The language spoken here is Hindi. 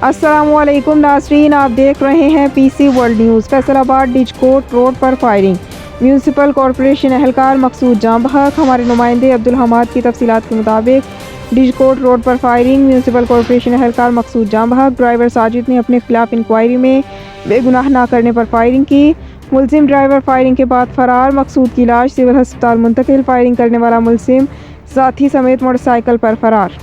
अस्सलामुअलैकुम नाज़रीन, आप देख रहे हैं PC world news. Faisalabad Dijkot road पर फायरिंग, म्यूनसिपल कॉरपोरेशन एहलकार मकसूद जाँ बहक। हमारे नुमाइंदे अब्दुल हमाद की तफसीलात के मुताबिक डिजकोट रोड पर फायरिंग, म्यूनसिपल कॉरपोरेशन एहलकार मकसूद जाँ बहक। ड्राइवर साजिद ने अपने खिलाफ इंक्वायरी में बेगुनाह ना करने पर फायरिंग की। मुलजिम ड्राइवर फायरिंग के बाद फरार। मकसूद की लाश सिविल अस्पताल मुंतकिल। फायरिंग करने वाला मुलजिम साथी समेत मोटरसाइकिल पर फरार।